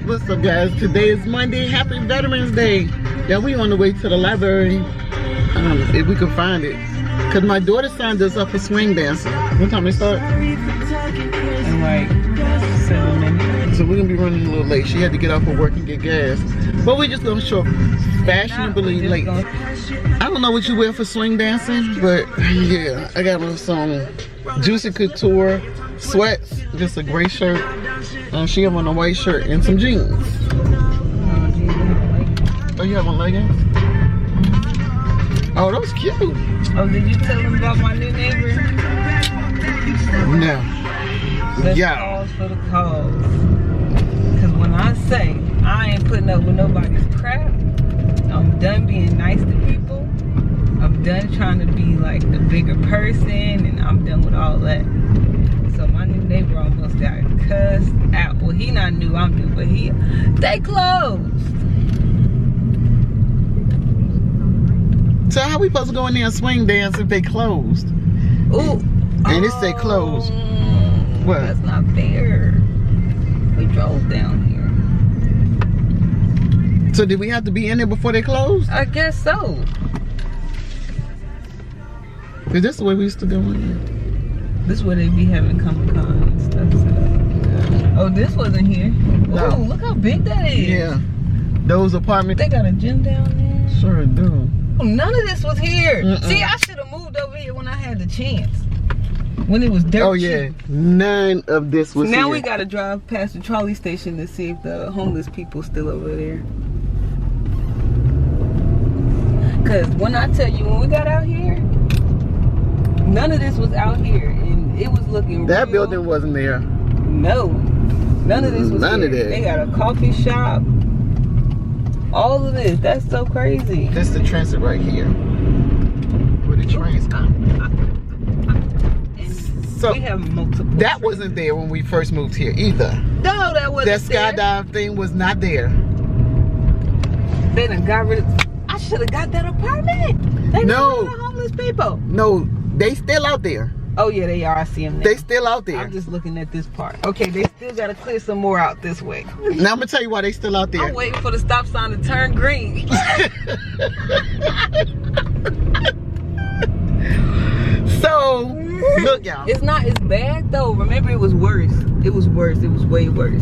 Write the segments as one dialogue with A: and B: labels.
A: What's up, guys? Today is Monday. Happy Veterans Day. Yeah, we on the way to the library. If we can find it. Because my daughter signed us up for swing dancing. What time they start?
B: In like 7 minutes.
A: So we're going to be running a little late. She had to get off of work and get gas. But we're just going to show up fashionably late. I don't know what you wear for swing dancing, but yeah, I got some Juicy Couture sweats, just a gray shirt. She have on a white shirt and some jeans. Oh, you have on leggings? Oh, that was cute.
B: Oh, did you tell them about my new neighbor?
A: No.
B: Let's
A: Yeah.
B: pause for the cause. Because when I say I ain't putting up with nobody's crap, I'm done being nice to people. I'm done trying to be like the bigger person, and I'm done with all that. So my new neighbor almost got cussed out. Well, he not new, I'm new, but they closed.
A: So how we supposed to go in there and swing dance if they closed?
B: Ooh.
A: And it say closed. What?
B: That's not fair. We drove down here.
A: So did we have to be in there before they closed?
B: I guess so.
A: Is this the way we used to go in there?
B: This is where they be having Comic-Con and stuff. So. Oh, this wasn't here.
A: No.
B: Oh, look how big that is.
A: Yeah. Those apartments.
B: They got a gym down there.
A: Sure do.
B: Oh, none of this was here. See, I should have moved over here when I had the chance. When it was dirt
A: Oh yeah,
B: cheap.
A: none of this was
B: Now
A: here.
B: we gotta drive past the trolley station to see if the homeless people still over there. Cause when I tell you, when we got out here, none of this was out here, and it was looking
A: That
B: real.
A: building wasn't there.
B: No, none of this was
A: None
B: here.
A: of that.
B: They got a coffee shop. All of this, that's so crazy.
A: That's the transit right here. Where the trains come. So
B: We have multiple.
A: that wasn't there when we first moved here either.
B: No, that wasn't
A: That
B: there.
A: skydive thing was not there.
B: They done got rid of. I should have got that apartment. They
A: No.
B: got rid of homeless people.
A: No, they still out there.
B: Oh yeah, they are. I see them now.
A: They still out there.
B: I'm just looking at this part. Okay, they still gotta clear some more out this way.
A: Now I'm gonna tell you why they still out there.
B: I'm waiting for the stop sign to turn green.
A: So look, y'all.
B: It's not as bad though. Remember, it was worse. It was worse. It was way worse.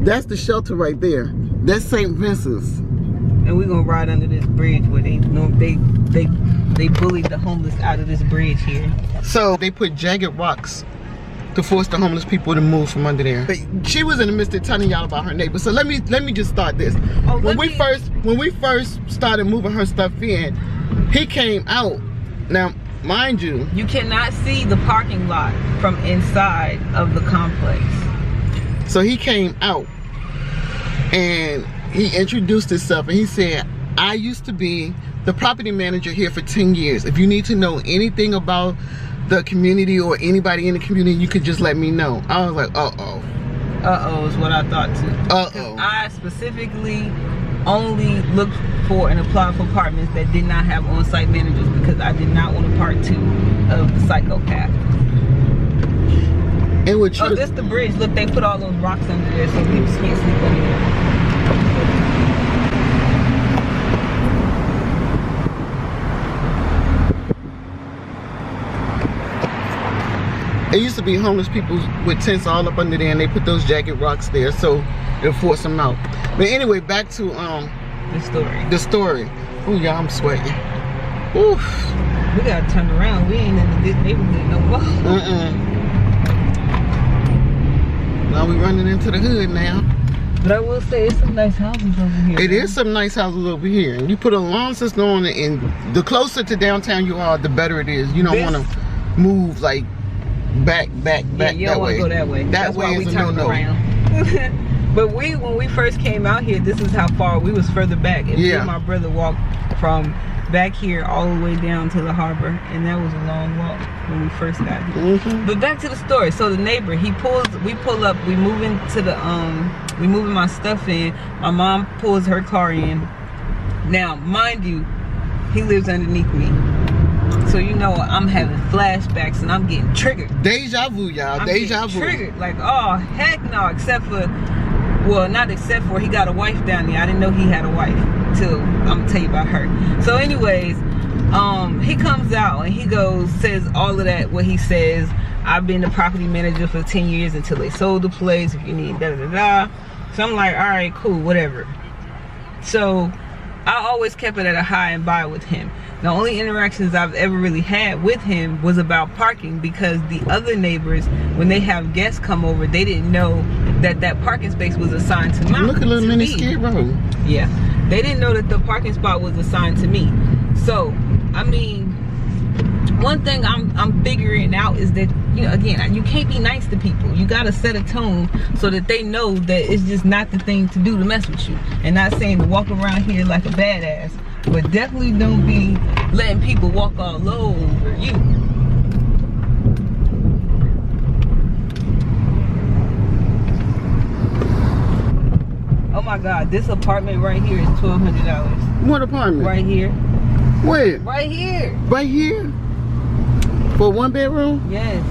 A: That's the shelter right there. That's St. Vincent's.
B: And we're gonna ride under this bridge where they bullied the homeless out of this bridge here.
A: So they put jagged rocks to force the homeless people to move from under there. But she was in the midst of telling y'all about her neighbor. So let me just start this.
B: Oh,
A: when we first started moving her stuff in, he came out. Now, mind you,
B: You cannot see the parking lot from inside of the complex.
A: so he came out and he introduced himself and he said, I used to be the property manager here for 10 years. If you need to know anything about the community or anybody in the community, you could just let me know. I was like, uh-oh.
B: Uh-oh is what I thought too.
A: Uh-oh.
B: I specifically only looked for and applied for apartments that did not have on-site managers because I did not want a part 2 of the psychopath.
A: And with
B: Oh, this the bridge. Look, they put all those rocks under there so people can't sleep under there.
A: It used to be homeless people with tents all up under there, and they put those jagged rocks there so it'll force them out. But anyway, back to
B: The story.
A: the story. Ooh, y'all, I'm sweating. Oof.
B: We gotta turn around. We ain't in this neighborhood no more.
A: Now we running into the hood now.
B: But I will say, it's some nice houses over here.
A: It is some nice houses over here, and you put a alarm system on it, and the closer to downtown you are, the better it is. You don't want to move like back
B: Yeah, you don't want to go that way.
A: That way is a no-no.
B: But when we first came out here, this is how far we was further back. And me and my brother walked from back here all the way down to the harbor, and that was a long walk when we first got here. But back to the story. So the neighbor, we pull up, we moving my stuff in. My mom pulls her car in. Now, mind you, he lives underneath me. So you know I'm having flashbacks and I'm getting triggered.
A: Deja vu, y'all. Deja vu.
B: Triggered. Like, oh heck no. Except for, well, not except for he got a wife down there. I didn't know he had a wife till I'm gonna tell you about her. So anyways, he comes out and he says all of that. What he says, I've been the property manager for 10 years until they sold the place. If you need da da da. So I'm like, all right, cool, whatever. So I always kept it at a high and by with him. The only interactions I've ever really had with him was about parking, because the other neighbors, when they have guests come over, they didn't know that parking space was assigned to me.
A: Look at little mini Skid Row.
B: Yeah, they didn't know that the parking spot was assigned to me. So, I mean, one thing I'm figuring out is that, you know, again, you can't be nice to people. You gotta set a tone so that they know that it's just not the thing to do to mess with you. And not saying to walk around here like a badass, but definitely don't be letting people walk all over you. Oh my God, this apartment right here is $1,200.
A: What apartment?
B: Right here.
A: Where?
B: Right here.
A: Right here? For 1 bedroom?
B: Yes.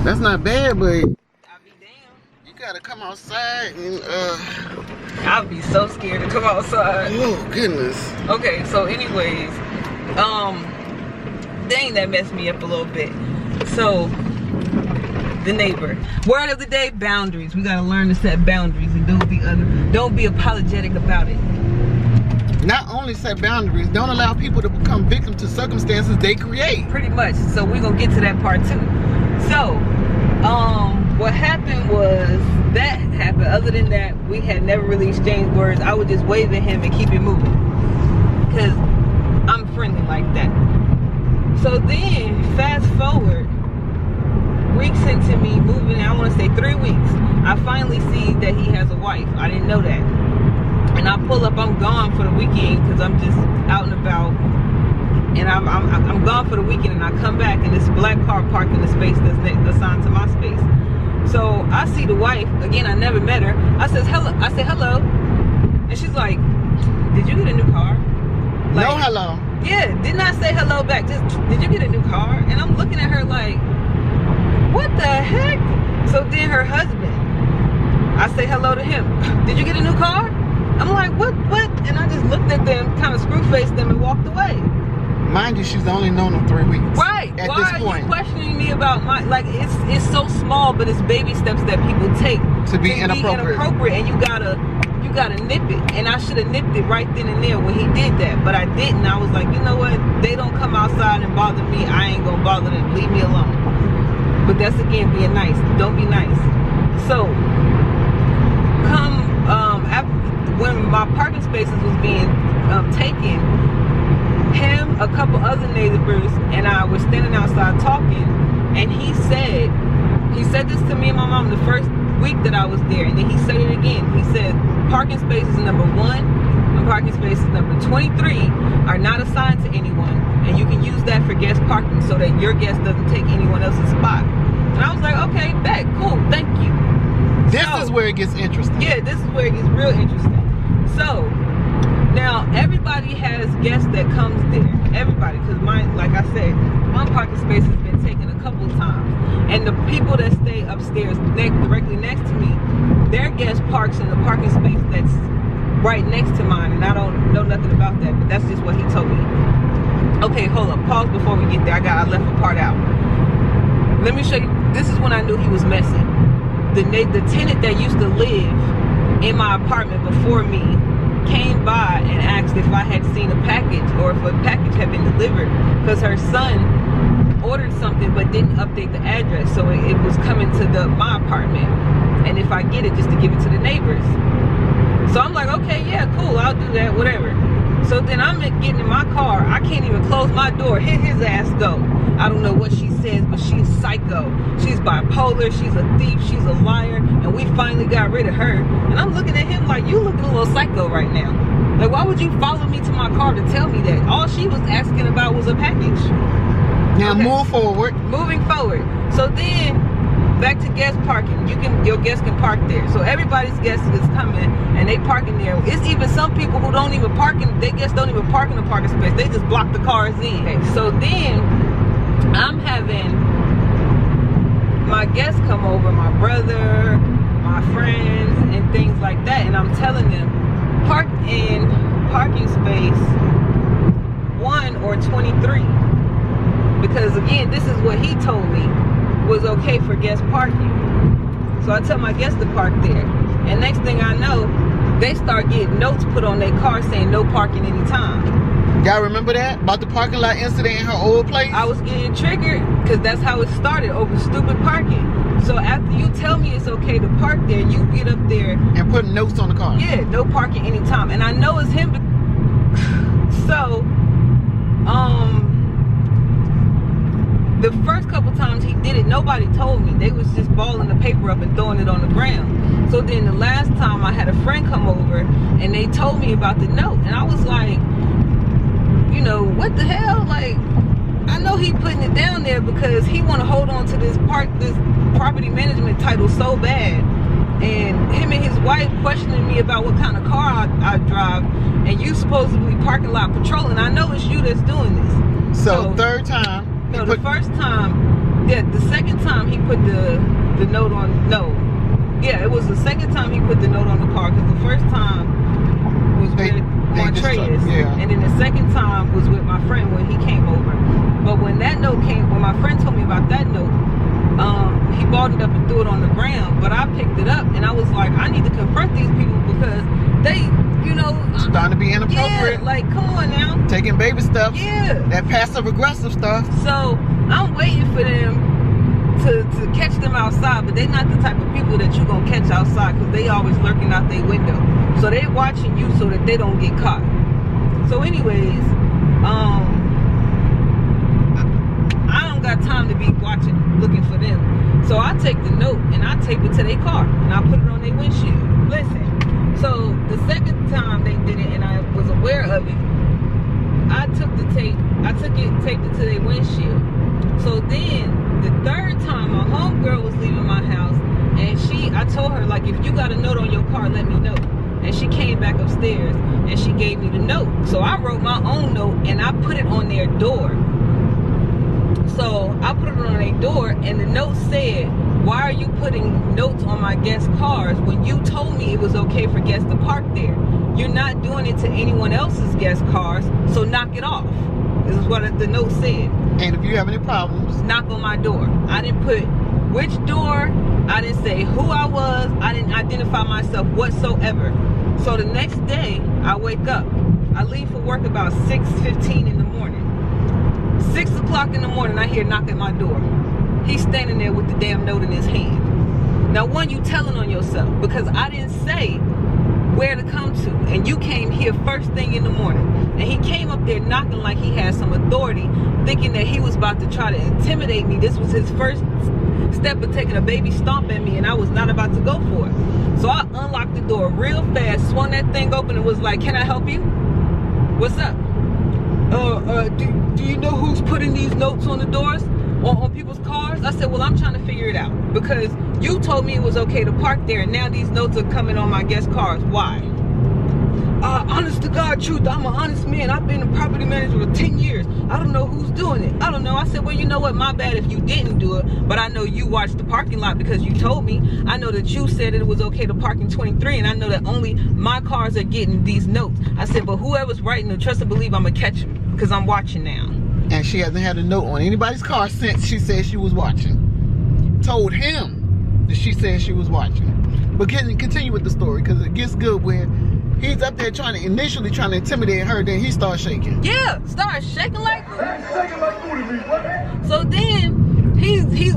A: That's not bad, but
B: I'll be damned.
A: you gotta come outside and
B: I'll be so scared to come outside.
A: oh goodness.
B: Okay, so anyways, dang, that messed me up a little bit. So the neighbor. Word of the day: boundaries. We gotta learn to set boundaries and don't be apologetic about it.
A: Not only set boundaries, don't allow people to become victim to circumstances they create.
B: Pretty much. So we're gonna get to that part too. So, what happened was that happened. Other than that, we had never really exchanged words. I would just wave at him and keep it moving, because I'm friendly like that. So then, fast forward weeks into me moving, I want to say 3 weeks, I finally see that he has a wife. I didn't know that. And I pull up, I'm gone for the weekend because I'm just out and about. And I'm gone for the weekend, and I come back and this black car parked in the space that's assigned to my space. So I see the wife, again, I never met her. I said hello. And she's like, did you get a new car? Like,
A: No hello.
B: Yeah, did not say hello back. Just, did you get a new car? And I'm looking at her like, what the heck? So then her husband, I say hello to him. Did you get a new car? I'm like, what? And I just looked at them, kind of screw-faced them, and walked away.
A: Mind you, she's only known him 3 weeks.
B: Right.
A: At
B: Why
A: this
B: are
A: point.
B: you questioning me about my, like, it's so small, but it's baby steps that people take
A: To be inappropriate.
B: And you gotta nip it. And I should have nipped it right then and there when he did that, but I didn't. I was like, you know what? They don't come outside and bother me. I ain't gonna bother them. Leave me alone. But that's, again, being nice. Don't be nice. So when my parking spaces was being taken, him, a couple other neighbors, and I were standing outside talking, and he said this to me and my mom the first week that I was there, and then he said it again. He said parking spaces number 1 and parking spaces number 23 are not assigned to anyone, and you can use that for guest parking so that your guest doesn't take anyone else's spot. And I was like, okay, bet, cool, thank you.
A: This is where it gets interesting.
B: Yeah, this is where it gets real interesting. So now everybody has guests that comes there. Everybody, because mine, like I said, my parking space has been taken a couple of times, and the people that stay upstairs directly next to me, their guest parks in the parking space that's right next to mine, and I don't know nothing about that, but that's just what he told me. Okay, hold up, pause before we get there. I left a part out. Let me show you. This is when I knew he was messy. The tenant that used to live in my apartment before me came by and asked if I had seen a package or if a package had been delivered, because her son ordered something but didn't update the address, so it was coming to my apartment, and if I get it, just to give it to the neighbors. So I'm like, okay, yeah, cool, I'll do that, whatever. So then I'm getting in my car, I can't even close my door, hit his ass go. I don't know what she says, but she's psycho. She's bipolar, she's a thief, she's a liar, and we finally got rid of her. And I'm looking at him like, you looking a little psycho right now. Like, why would you follow me to my car to tell me that? All she was asking about was a package.
A: Now
B: Okay.
A: move forward.
B: Moving forward. So then back to guest parking. Your guests can park there. So everybody's guest is coming and they parking there. It's even some people who don't even park in, their guests don't even park in the parking space. They just block the cars in. Okay, so then I'm having my guests come over, my brother, my friends, and things like that, and I'm telling them, park in parking space 1 or 23. Because again, this is what he told me was okay for guest parking. So I tell my guests to park there. And next thing I know, they start getting notes put on their car saying no parking anytime.
A: Y'all remember that? About the parking lot incident in her old place?
B: I was getting triggered because that's how it started, over stupid parking. So after you tell me it's okay to park there, you get up there
A: and put notes on the car.
B: Yeah, no parking anytime. And I know it's him. So, the first couple times he did it, nobody told me. They was just balling the paper up and throwing it on the ground. So then the last time I had a friend come over and they told me about the note. And I was like, you know, what the hell? Like, I know he putting it down there because he want to hold on to this property management title so bad. And him and his wife questioning me about what kind of car I drive. And you supposedly parking lot patrolling. I know it's you that's doing this.
A: So third time.
B: No, the first time, yeah, the second time he put the note on, no. Yeah, it was the second time he put the note on the car, because the first time was with Montrez,
A: yeah.
B: And then the second time was with my friend when he came over. But when that note came, when my friend told me about that note, he balled it up and threw it on the ground, but I picked it up and I was like, I need to confront these people because they, you know,
A: starting to be inappropriate.
B: Yeah, like, come on now.
A: Taking baby steps.
B: Yeah.
A: That passive aggressive stuff.
B: So I'm waiting for them to catch them outside, but they're not the type of people that you're gonna catch outside because they always lurking out their window. So they watching you so that they don't get caught. So anyways, I don't got time to be looking for them. So I take the note and I tape it to their car and I put it on their windshield. Listen, so the second time they did it and I was aware of it, I took the tape, taped it to their windshield. So then the third time my homegirl was leaving my house and I told her, like, if you got a note on your car, let me know. And she came back upstairs and she gave me the note. So I wrote my own note and I put it on their door. So I put it on their door and the note said, why are you putting notes on my guest cars when you told me it was okay for guests to park there? You're not doing it to anyone else's guest cars, so knock it off. This is what the note said.
A: And if you have any problems,
B: knock on my door. I didn't put which door, I didn't say who I was, I didn't identify myself whatsoever. So the next day, I wake up. I leave for work about 6:15 in the morning. 6 o'clock in the morning, I hear knock at my door. He's standing there with the damn note in his hand. Now, one, you telling on yourself because I didn't say where to come to, and you came here first thing in the morning. And he came up there knocking like he had some authority, thinking that he was about to try to intimidate me. This was his first step of taking a baby stomp at me, and I was not about to go for it. So I unlocked the door real fast, swung that thing open, and was like, can I help you? What's up? Do you know who's putting these notes on the doors? On people's cars? I said, well, I'm trying to figure it out because you told me it was okay to park there and now these notes are coming on my guest cars. Why? Honest to God truth, I'm an honest man. I've been a property manager for 10 years. I don't know who's doing it. I don't know. I said, well, you know what? My bad if you didn't do it, but I know you watched the parking lot because you told me. I know that you said it was okay to park in 23 and I know that only my cars are getting these notes. I said, but whoever's writing the trust and believe I'm gonna catch them because I'm watching now.
A: And she hasn't had a note on anybody's car since she said she was watching. Told him that she said she was watching. But continue with the story because it gets good when he's up there initially trying to intimidate her, then he starts shaking.
B: Yeah, starts shaking like so then he's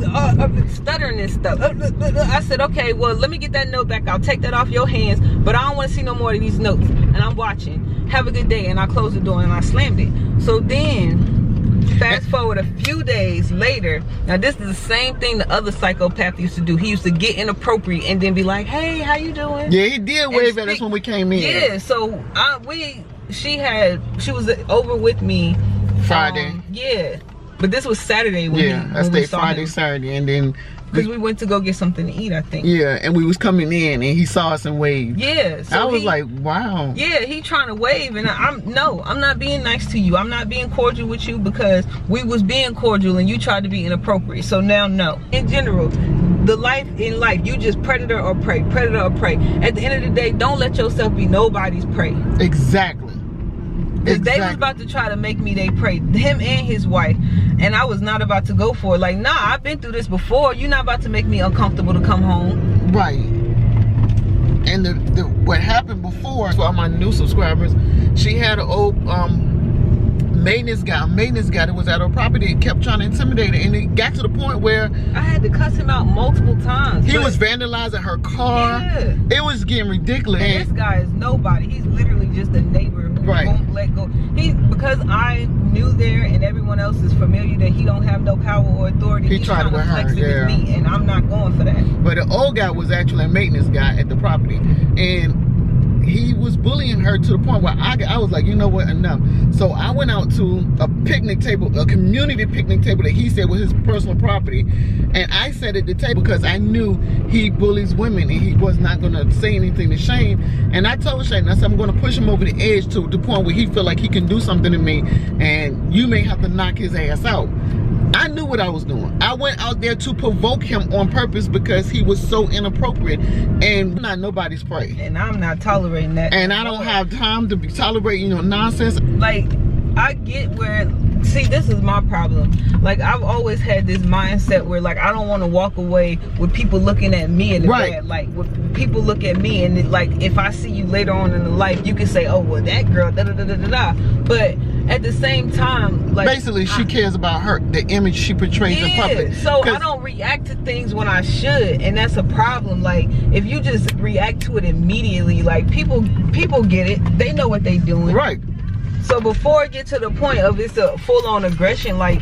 B: stuttering and stuff. I said, okay, well, let me get that note back. I'll take that off your hands, but I don't want to see no more of these notes. And I'm watching. Have a good day. And I closed the door and I slammed it. So then fast forward a few days later. Now this is the same thing the other psychopath used to do. He used to get inappropriate and then be like, hey, how you doing?
A: Yeah, he did wave at us when we came in.
B: Yeah, so she was over with me
A: Friday.
B: Yeah, but this was Saturday when
A: I stayed Friday, Saturday, and then
B: Because we went to go get something to eat, I think.
A: Yeah, and we was coming in and he saw us and waved.
B: Yeah. So
A: I was like, wow.
B: Yeah, he trying to wave, and I'm not being nice to you. I'm not being cordial with you because we was being cordial and you tried to be inappropriate. So now, no. In general, the life in life, you just predator or prey, predator or prey. At the end of the day, don't let yourself be nobody's prey.
A: Exactly.
B: Because they was about to try to make me they prey, him and his wife, and I was not about to go for it. Like, nah, I've been through this before. You're not about to make me uncomfortable to come home.
A: Right. And what happened before, for all my new subscribers, she had an old maintenance guy that was at her property and kept trying to intimidate her, and it got to the point where
B: I had to cuss him out multiple times.
A: He was vandalizing her car.
B: Yeah.
A: It was getting ridiculous.
B: And this guy is nobody. He's literally just a neighbor who won't let go. Because I knew there and everyone else is familiar that he don't have no power or authority. He's
A: tried to
B: flex it with me, and I'm not going for that.
A: But the old guy was actually a maintenance guy at the property, and he was bullying her to the point where I was like, you know what, enough. So I went out to a picnic table, a community picnic table that he said was his personal property, and I sat at the table because I knew he bullies women and he was not going to say anything to Shane. And I told Shane, I said, I'm going to push him over the edge to the point where he feel like he can do something to me, and you may have to knock his ass out. I knew what I was doing. I went out there to provoke him on purpose because he was so inappropriate, and I'm not nobody's prey.
B: And I'm not tolerating that.
A: And I don't have time to be tolerating, nonsense.
B: Like, I get where, see, this is my problem. Like, I've always had this mindset where, like, I don't want to walk away with people looking at me in the bad. Like, when people look at me and, like, if I see you later on in the life, you can say, oh, well, that girl, da-da-da-da-da-da. But at the same time, like, basically she cares about the image she portrays in public. So I don't react to things when I should, and that's a problem. Like, if you just react to it immediately, like, people get it. They know what they doing.
A: Right.
B: So before it get to the point of it's a full-on aggression, like,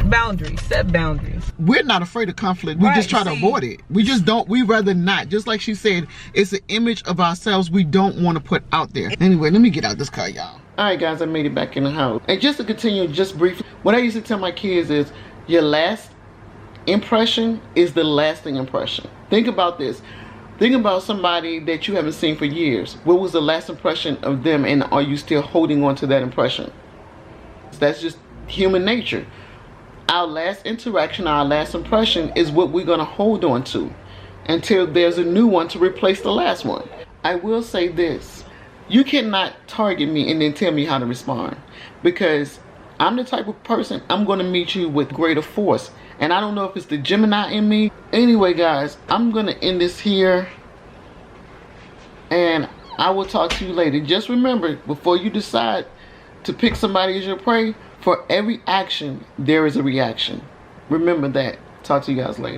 B: boundaries, set boundaries.
A: We're not afraid of conflict. We just try to avoid it. We just don't. We rather not. Just like she said, it's an image of ourselves we don't want to put out there. Anyway, let me get out this car, y'all. All right, guys, I made it back in the house. And just to continue, just briefly, what I used to tell my kids is, your last impression is the lasting impression. Think about this. Think about somebody that you haven't seen for years. What was the last impression of them, and are you still holding on to that impression? That's just human nature. Our last interaction, our last impression is what we're going to hold on to until there's a new one to replace the last one. I will say this. You cannot target me and then tell me how to respond, because I'm the type of person, I'm going to meet you with greater force. And I don't know if it's the Gemini in me. Anyway, guys, I'm going to end this here, and I will talk to you later. Just remember, before you decide to pick somebody as your prey, for every action, there is a reaction. Remember that. Talk to you guys later.